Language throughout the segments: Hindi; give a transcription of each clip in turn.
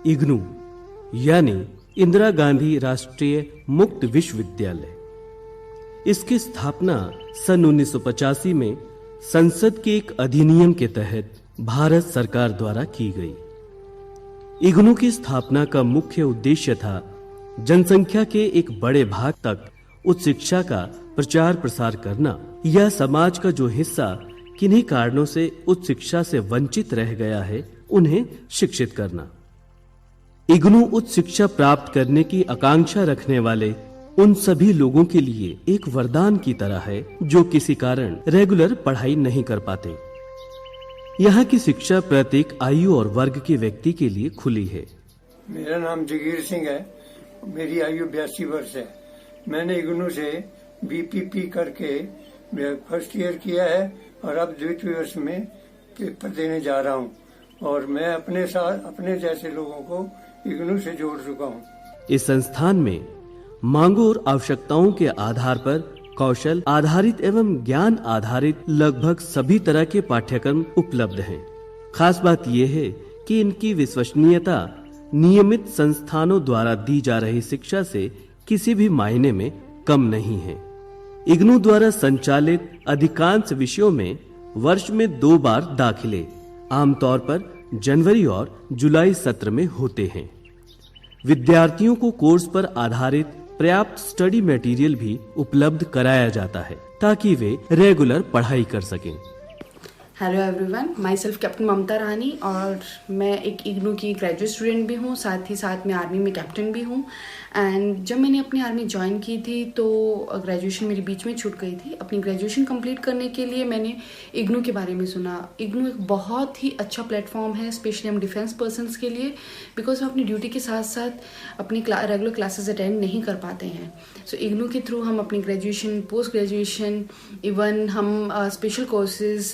इग्नू यानी इंदिरा गांधी राष्ट्रीय मुक्त विश्वविद्यालय, इसकी स्थापना सन 1985 में संसद के एक अधिनियम के तहत भारत सरकार द्वारा की गई। इग्नू की स्थापना का मुख्य उद्देश्य था जनसंख्या के एक बड़े भाग तक उच्च शिक्षा का प्रचार प्रसार करना या समाज का जो हिस्सा किन्हीं कारणों से उच्च शिक्षा से वंचित रह गया है उन्हें शिक्षित करना। इग्नू उच्च शिक्षा प्राप्त करने की आकांक्षा रखने वाले उन सभी लोगों के लिए एक वरदान की तरह है जो किसी कारण रेगुलर पढ़ाई नहीं कर पाते। यहाँ की शिक्षा प्रत्येक आयु और वर्ग के व्यक्ति के लिए खुली है। मेरा नाम जगीर सिंह है, मेरी आयु 82 वर्ष है। मैंने इग्नू से बीपीपी करके फर्स्ट ईयर किया है और अब द्वितीय वर्ष में पेपर देने जा रहा हूँ और मैं अपने साथ अपने जैसे लोगों को इग्नू से जोड़ चुका हूँ। इस संस्थान में मांगों और आवश्यकताओं के आधार पर कौशल आधारित एवं ज्ञान आधारित लगभग सभी तरह के पाठ्यक्रम उपलब्ध हैं। खास बात यह है कि इनकी विश्वसनीयता नियमित संस्थानों द्वारा दी जा रही शिक्षा से किसी भी मायने में कम नहीं है। इग्नू द्वारा संचालित अधिकांश विषयों में वर्ष में 2 बार दाखिले आमतौर पर जनवरी और जुलाई सत्र में होते हैं। विद्यार्थियों को कोर्स पर आधारित पर्याप्त स्टडी मटेरियल भी उपलब्ध कराया जाता है ताकि वे रेगुलर पढ़ाई कर सकें। Hello everyone, myself captain Mamta Rani और मैं एक इग्नू की ग्रेजुएट स्टूडेंट भी हूँ, साथ ही साथ मैं आर्मी में कैप्टन भी हूँ। एंड जब मैंने अपनी आर्मी ज्वाइन की थी तो ग्रेजुएशन मेरी बीच में छूट गई थी। अपनी ग्रेजुएशन कंप्लीट करने के लिए मैंने इग्नू के बारे में सुना। इग्नू एक बहुत ही अच्छा प्लेटफॉर्म है, स्पेशली हम डिफेंस पर्सनस के लिए, बिकॉज हम अपनी ड्यूटी के साथ साथ अपनी रेगुलर क्लासेस अटेंड नहीं कर पाते हैं। सो इग्नू के थ्रू हम अपनी ग्रेजुएशन, पोस्ट ग्रेजुएशन, इवन हम स्पेशल कोर्सेज,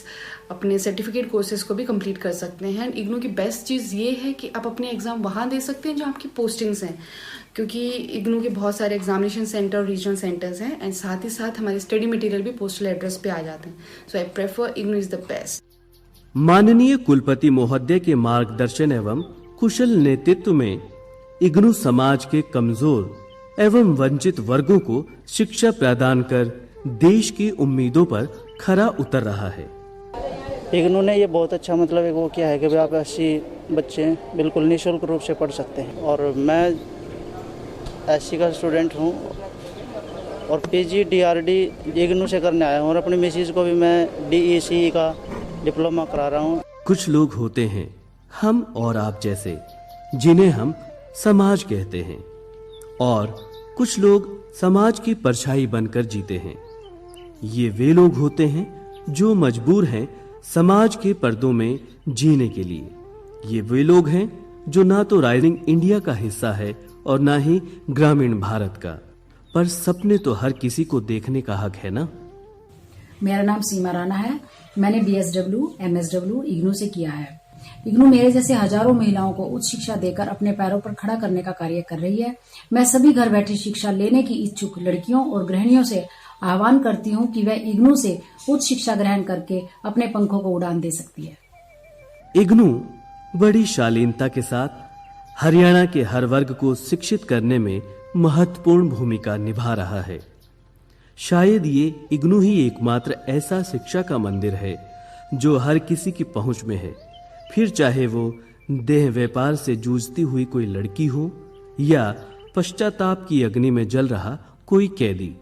अपने सर्टिफिकेट कोर्सेज को भी कंप्लीट कर सकते हैं। इग्नू की बेस्ट चीज़ ये है कि आप अपने एग्ज़ाम वहाँ दे सकते हैं जहाँ आपकी पोस्टिंग्स हैं, क्योंकि इग्नू के बहुत सारे एग्जामिनेशन सेंटर और रीजनल सेंटर्स हैं एंड साथ ही साथ हमारे स्टडी मटेरियल भी पोस्टल एड्रेस पे आ जाते हैं। So I prefer IGNOU is the best. माननीय कुलपति महोदय के मार्गदर्शन एवं कुशल नेतृत्व में इग्नू समाज के कमजोर एवं वंचित वर्गों को शिक्षा प्रदान कर देश की उम्मीदों पर खरा उतर रहा है। इग्नू ने ये बहुत अच्छा वो किया है कि आप ऐसी बच्चे बिल्कुल निःशुल्क रूप से पढ़ सकते हैं। और मैं एससी का स्टूडेंट हूँ और पीजी डीआरडी इग्नू से करने आया हूँ और अपनी मिसेज को भी मैं डीईसी का डिप्लोमा करा रहा हूँ। कुछ लोग होते हैं हम और आप जैसे, जिन्हें हम समाज कहते हैं, और कुछ लोग समाज की परछाई बनकर जीते हैं। ये वे लोग होते हैं जो मजबूर हैं समाज के पर्दों में जीने के लिए। ये वे लोग हैं जो ना तो राइजिंग इंडिया का हिस्सा है और ना ही ग्रामीण भारत का, पर सपने तो हर किसी को देखने का हक है ना। मेरा नाम सीमा राणा है। मैंने बीएसडब्ल्यू, एमएसडब्ल्यू इग्नू से किया है। इग्नू मेरे जैसे हजारों महिलाओं को उच्च शिक्षा देकर अपने पैरों पर खड़ा करने का कार्य कर रही है। मैं सभी घर बैठे शिक्षा लेने की इच्छुक लड़कियों और गृहिणियों से आह्वान करती हूँ कि वह इग्नू से उच्च शिक्षा ग्रहण करके अपने पंखों को उड़ान दे सकती है। इग्नू बड़ी शालीनता के साथ हरियाणा के हर वर्ग को शिक्षित करने में महत्वपूर्ण भूमिका निभा रहा है। शायद ये इग्नू ही एकमात्र ऐसा शिक्षा का मंदिर है जो हर किसी की पहुंच में है, फिर चाहे वो देह व्यापार से जूझती हुई कोई लड़की हो या पश्चाताप की अग्नि में जल रहा कोई कैदी,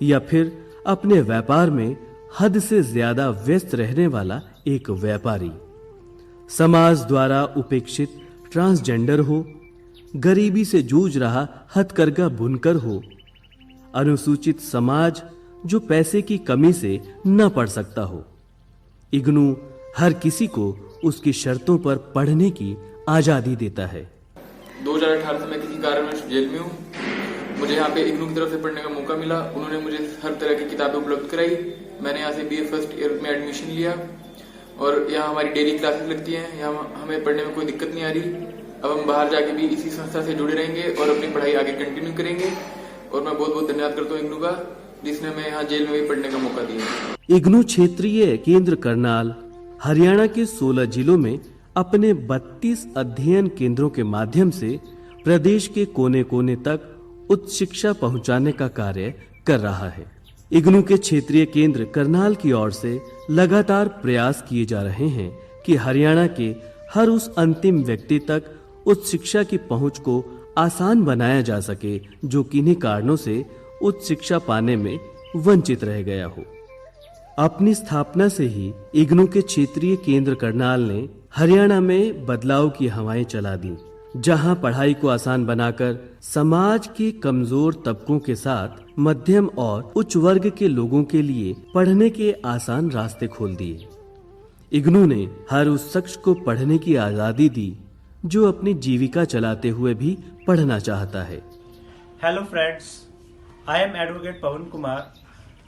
या फिर अपने व्यापार में हद से ज्यादा व्यस्त रहने वाला एक व्यापारी, समाज द्वारा उपेक्षित ट्रांसजेंडर हो, गरीबी से जूझ रहा हथकरघा बुनकर हो, अनुसूचित समाज जो पैसे की कमी से न पढ़ सकता हो। इग्नू हर किसी को उसकी शर्तों पर पढ़ने की आजादी देता है। 2018 से मैं किसी कारणवश जेल में हूँ। मुझे यहाँ पे इग्नू की तरफ से पढ़ने का मौका मिला। उन्होंने मुझे हर तरह की किताबें उपलब्ध कराई। मैंने यहाँ से बीए फर्स्ट ईयर में एडमिशन लिया और यहाँ हमारी डेली क्लासेस लगती हैं। यहाँ हमें पढ़ने में कोई दिक्कत नहीं आ रही। अब हम बाहर जाके भी इसी संस्था से जुड़े रहेंगे और अपनी पढ़ाई आगे कंटिन्यू करेंगे। और मैं बहुत बहुत धन्यवाद करता हूँ इग्नू का, जिसने हमें यहाँ जेल में भी पढ़ने का मौका दिया। इग्नू क्षेत्रीय केंद्र करनाल हरियाणा के 16 जिलों में अपने 32 अध्ययन केंद्रों के माध्यम से प्रदेश के कोने-कोने तक उच्च शिक्षा पहुंचाने का कार्य कर रहा है। इग्नू के क्षेत्रीय केंद्र करनाल की ओर से लगातार प्रयास किए जा रहे हैं कि हरियाणा के हर उस अंतिम व्यक्ति तक उच्च शिक्षा की पहुंच को आसान बनाया जा सके जो किन्हीं कारणों से उच्च शिक्षा पाने में वंचित रह गया हो। अपनी स्थापना से ही इग्नू के क्षेत्रीय केंद्र करनाल ने हरियाणा में बदलाव की हवाएं चला दी, जहां पढ़ाई को आसान बनाकर समाज के कमजोर तबकों के साथ मध्यम और उच्च वर्ग के लोगों के लिए पढ़ने के आसान रास्ते खोल दिए। इग्नू ने हर उस शख्स को पढ़ने की आजादी दी जो अपनी जीविका चलाते हुए भी पढ़ना चाहता है। Hello friends, I am Advocate Pawan Kumar.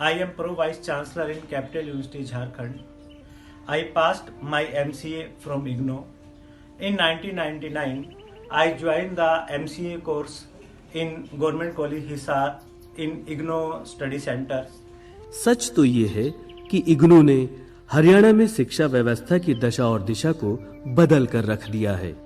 I am Pro Vice Chancellor in Capital University Jharkhand. I passed my MCA from IGNOU. In 1999, I joined the MCA course in Government College Hisar in IGNOU Study Center. सच तो ये है कि इग्नू ने हरियाणा में शिक्षा व्यवस्था की दशा और दिशा को बदल कर रख दिया है।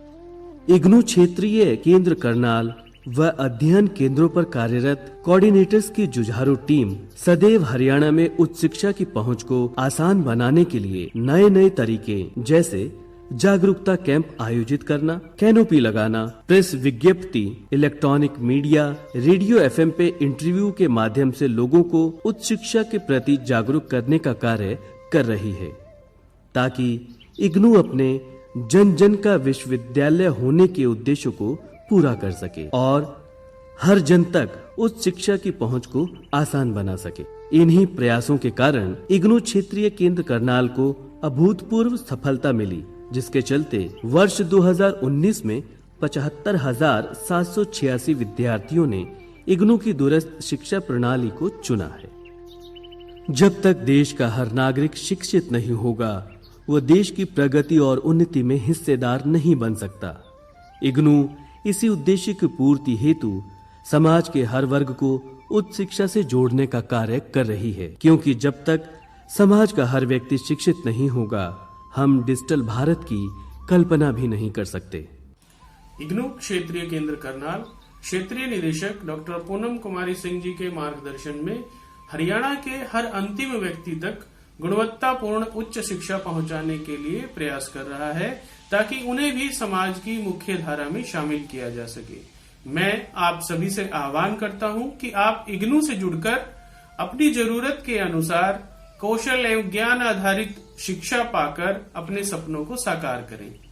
इग्नू क्षेत्रीय केंद्र करनाल व अध्ययन केंद्रों पर कार्यरत कोऑर्डिनेटर्स की जुझारू टीम सदैव हरियाणा में उच्च शिक्षा की पहुंच को आसान बनाने के लिए नए नए तरीके जैसे जागरूकता कैंप आयोजित करना, कैनोपी लगाना, प्रेस विज्ञप्ति, इलेक्ट्रॉनिक मीडिया, रेडियो एफएम पे इंटरव्यू के माध्यम से लोगों को उच्च शिक्षा के प्रति जागरूक करने का कार्य कर रही है, ताकि इग्नू अपने जन जन का विश्वविद्यालय होने के उद्देश्य को पूरा कर सके और हर जन तक उच्च शिक्षा की पहुंच को आसान बना सके। इन्हीं प्रयासों के कारण इग्नू क्षेत्रीय केंद्र करनाल को अभूतपूर्व सफलता मिली, जिसके चलते वर्ष 2019 में 75,786 विद्यार्थियों ने इग्नू की दूरस्थ शिक्षा प्रणाली को चुना है। जब तक देश का हर नागरिक शिक्षित नहीं होगा, वह देश की प्रगति और उन्नति में हिस्सेदार नहीं बन सकता। इग्नू इसी उद्देश्य की पूर्ति हेतु समाज के हर वर्ग को उच्च शिक्षा से जोड़ने का कार्य कर रही है, क्योंकि जब तक समाज का हर व्यक्ति शिक्षित नहीं होगा, हम डिजिटल भारत की कल्पना भी नहीं कर सकते। इग्नू क्षेत्रीय केंद्र करनाल क्षेत्रीय निदेशक डॉक्टर पूनम कुमारी सिंह जी के मार्गदर्शन में हरियाणा के हर अंतिम व्यक्ति तक गुणवत्तापूर्ण उच्च शिक्षा पहुंचाने के लिए प्रयास कर रहा है, ताकि उन्हें भी समाज की मुख्य धारा में शामिल किया जा सके। मैं आप सभी से आह्वान करता हूं कि आप इग्नू से जुड़कर अपनी जरूरत के अनुसार कौशल एवं ज्ञान आधारित शिक्षा पाकर अपने सपनों को साकार करें।